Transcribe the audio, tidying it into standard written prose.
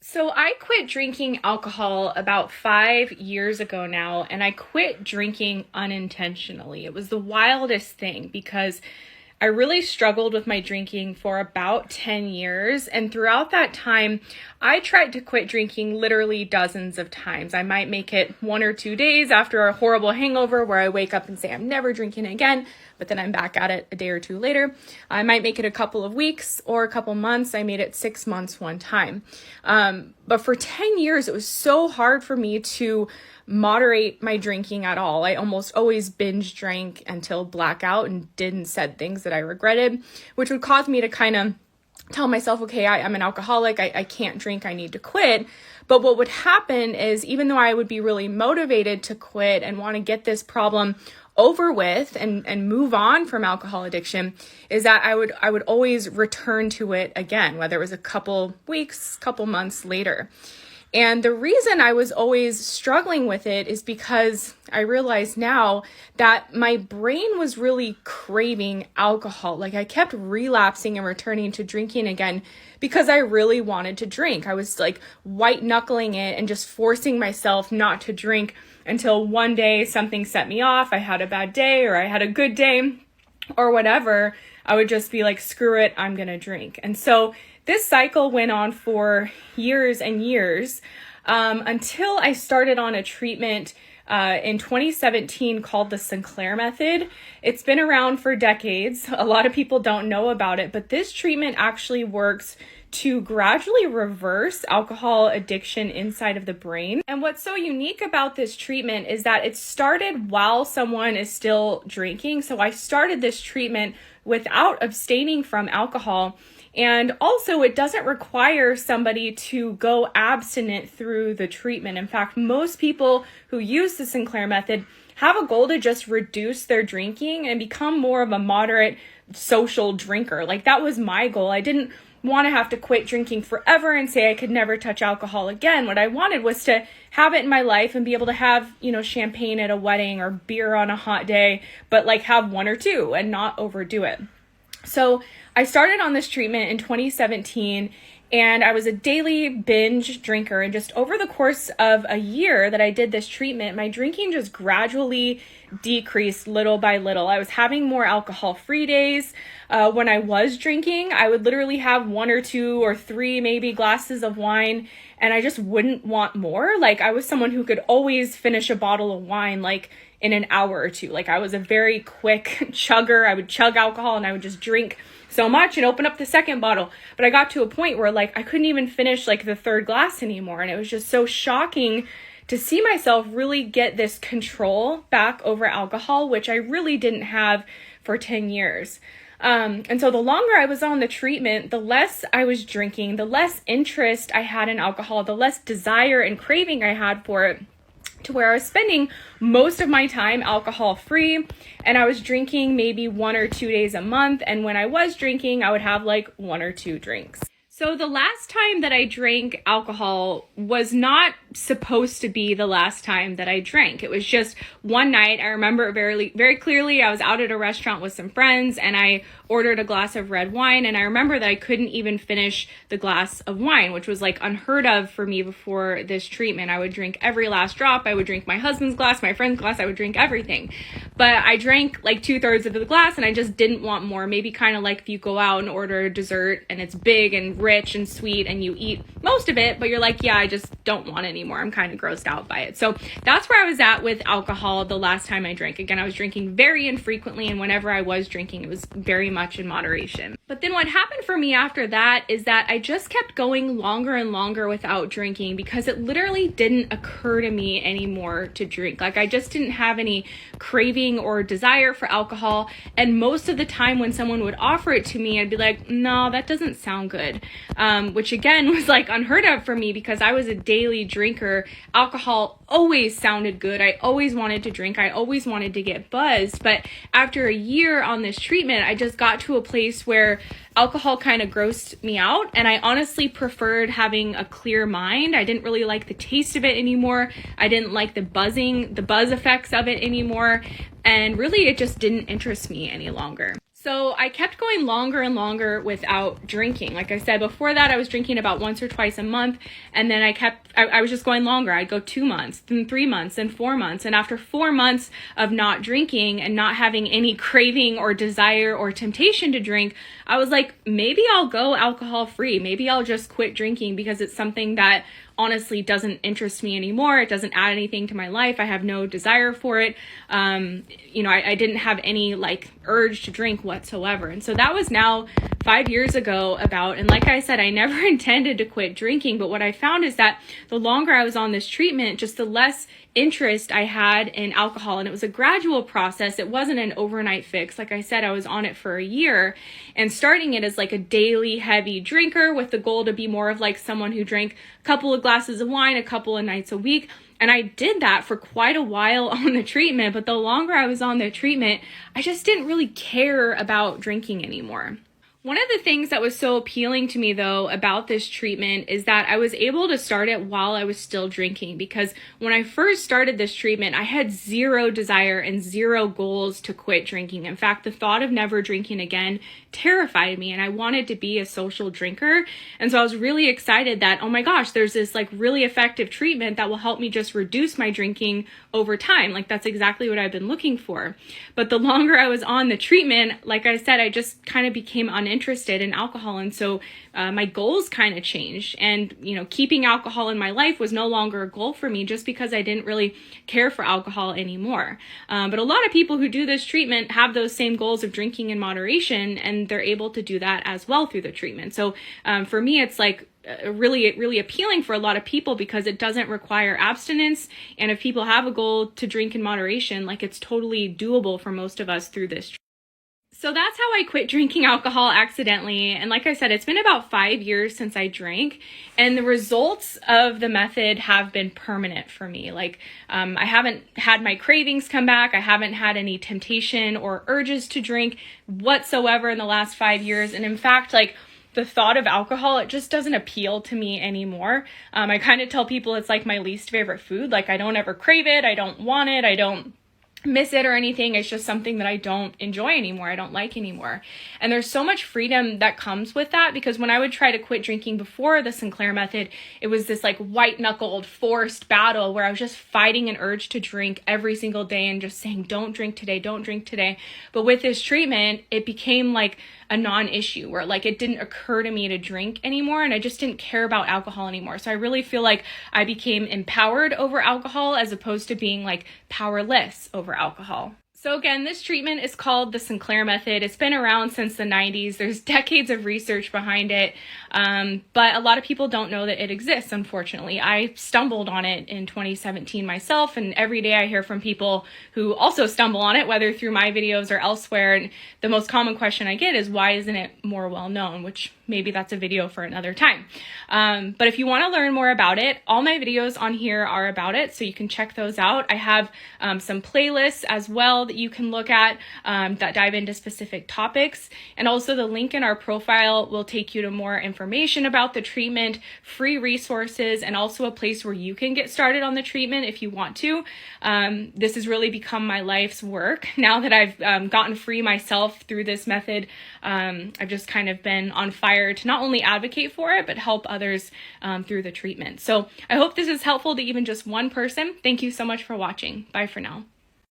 So I quit drinking alcohol about 5 years ago now, and I quit drinking unintentionally. It was the wildest thing because I really struggled with my drinking for about 10 years. And throughout that time, I tried to quit drinking literally dozens of times. I might make it 1 or 2 days after a horrible hangover where I wake up and say, I'm never drinking again, but then I'm back at it a day or two later. I might make it a couple of weeks or a couple months. I made it 6 months one time. But for 10 years, it was so hard for me to moderate my drinking at all. I almost always binge drank until blackout and said things that I regretted, which would cause me to kind of tell myself, okay, I'm an alcoholic. I can't drink. I need to quit. But what would happen is even though I would be really motivated to quit and want to get this problem over with and move on from alcohol addiction, is that I would always return to it again, whether it was a couple weeks, couple months later. And the reason I was always struggling with it is because I realize now that my brain was really craving alcohol. Like I kept relapsing and returning to drinking again because I really wanted to drink. I was like white knuckling it and just forcing myself not to drink until one day something set me off. I had a bad day or I had a good day or whatever. I would just be like, screw it, I'm going to drink. And so this cycle went on for years and years until I started on a treatment in 2017 called the Sinclair Method. It's been around for decades. A lot of people don't know about it, but this treatment actually works to gradually reverse alcohol addiction inside of the brain. And what's so unique about this treatment is that it started while someone is still drinking. So I started this treatment without abstaining from alcohol. And also, it doesn't require somebody to go abstinent through the treatment. In fact, most people who use the Sinclair Method have a goal to just reduce their drinking and become more of a moderate social drinker. Like that was my goal. I didn't want to have to quit drinking forever and say I could never touch alcohol again. What I wanted was to have it in my life and be able to have, champagne at a wedding or beer on a hot day, but like have one or two and not overdo it. So I started on this treatment in 2017 and I was a daily binge drinker. And just over the course of a year that I did this treatment, my drinking just gradually decreased little by little. I was having more alcohol-free days. When I was drinking, I would literally have 1 or 2 or 3 maybe glasses of wine, and I just wouldn't want more. Like I was someone who could always finish a bottle of wine like in an hour or two. Like I was a very quick chugger. I would chug alcohol and I would just drink so much and open up the second bottle. But I got to a point where like I couldn't even finish like the third glass anymore. And it was just so shocking to see myself really get this control back over alcohol, which I really didn't have for 10 years. And so the longer I was on the treatment, the less I was drinking, the less interest I had in alcohol, the less desire and craving I had for it, to where I was spending most of my time alcohol free, and I was drinking maybe 1 or 2 days a month. And when I was drinking, I would have like 1 or 2 drinks. So the last time that I drank alcohol was not supposed to be the last time that I drank. It was just one night. I remember it very, very clearly. I was out at a restaurant with some friends and I ordered a glass of red wine. And I remember that I couldn't even finish the glass of wine, which was like unheard of for me before this treatment. I would drink every last drop. I would drink my husband's glass, my friend's glass. I would drink everything. But I drank like 2/3 of the glass and I just didn't want more. Maybe kind of like if you go out and order a dessert and it's big and rich and sweet and you eat most of it, but you're like, yeah, I just don't want anymore. I'm kind of grossed out by it. So that's where I was at with alcohol the last time I drank. Again, I was drinking very infrequently, and whenever I was drinking, it was very much in moderation. But then what happened for me after that is that I just kept going longer and longer without drinking because it literally didn't occur to me anymore to drink. Like I just didn't have any craving or desire for alcohol. And most of the time when someone would offer it to me, I'd be like, no, that doesn't sound good. Which again was like unheard of for me because I was a daily drinker. Alcohol always sounded good. I always wanted to drink. I always wanted to get buzzed. But after a year on this treatment, I just got to a place where alcohol kind of grossed me out. And I honestly preferred having a clear mind. I didn't really like the taste of it anymore. I didn't like the buzz effects of it anymore. And really, it just didn't interest me any longer. So I kept going longer and longer without drinking. Like I said, before that, I was drinking about once or twice a month. And then I was just going longer. I'd go 2 months, then 3 months, and 4 months. And after 4 months of not drinking and not having any craving or desire or temptation to drink, I was like, maybe I'll go alcohol free. Maybe I'll just quit drinking because it's something that honestly doesn't interest me anymore. It doesn't add anything to my life. I have no desire for it. I didn't have any urge to drink whatsoever. And so that was now 5 years ago and like I said, I never intended to quit drinking. But what I found is that the longer I was on this treatment, just the less interest I had in alcohol. And it was a gradual process. It wasn't an overnight fix. Like I said, I was on it for a year and starting it as a daily heavy drinker with the goal to be more of someone who drank a couple of glasses of wine a couple of nights a week. And I did that for quite a while on the treatment. But the longer I was on the treatment, I just didn't really care about drinking anymore. One of the things that was so appealing to me, though, about this treatment is that I was able to start it while I was still drinking, because when I first started this treatment, I had zero desire and zero goals to quit drinking. In fact, the thought of never drinking again terrified me, and I wanted to be a social drinker. And so I was really excited that, oh my gosh, there's this really effective treatment that will help me just reduce my drinking over time. That's exactly what I've been looking for. But the longer I was on the treatment, like I said, I just kind of became uninterested in alcohol. And so my goals kind of changed. And, keeping alcohol in my life was no longer a goal for me just because I didn't really care for alcohol anymore. But a lot of people who do this treatment have those same goals of drinking in moderation, and they're able to do that as well through the treatment. So for me, it's really appealing for a lot of people because it doesn't require abstinence. And if people have a goal to drink in moderation, it's totally doable for most of us through this. So that's how I quit drinking alcohol accidentally. And like I said, it's been about 5 years since I drank, and the results of the method have been permanent for me. I haven't had my cravings come back. I haven't had any temptation or urges to drink whatsoever in the last 5 years. And in fact, the thought of alcohol, it just doesn't appeal to me anymore. I kind of tell people it's my least favorite food. I don't ever crave it. I don't want it. I don't miss it or anything. It's just something that I don't enjoy anymore. I don't like anymore. And there's so much freedom that comes with that, because when I would try to quit drinking before the Sinclair Method, it was this white knuckled forced battle where I was just fighting an urge to drink every single day and just saying, don't drink today, don't drink today. But with this treatment, it became a non-issue where it didn't occur to me to drink anymore, and I just didn't care about alcohol anymore. So I really feel like I became empowered over alcohol as opposed to being powerless over alcohol. So again, this treatment is called the Sinclair Method. It's been around since the 90s. There's decades of research behind it, but a lot of people don't know that it exists, unfortunately. I stumbled on it in 2017 myself, and every day I hear from people who also stumble on it, whether through my videos or elsewhere, and the most common question I get is, why isn't it more well known? Which maybe that's a video for another time. But if you want to learn more about it, all my videos on here are about it, so you can check those out. I have some playlists as well that you can look at that dive into specific topics. And also the link in our profile will take you to more information about the treatment, free resources, and also a place where you can get started on the treatment if you want to. This has really become my life's work. Now that I've gotten free myself through this method, I've just kind of been on fire to not only advocate for it, but help others through the treatment. So I hope this is helpful to even just one person. Thank you so much for watching. Bye for now.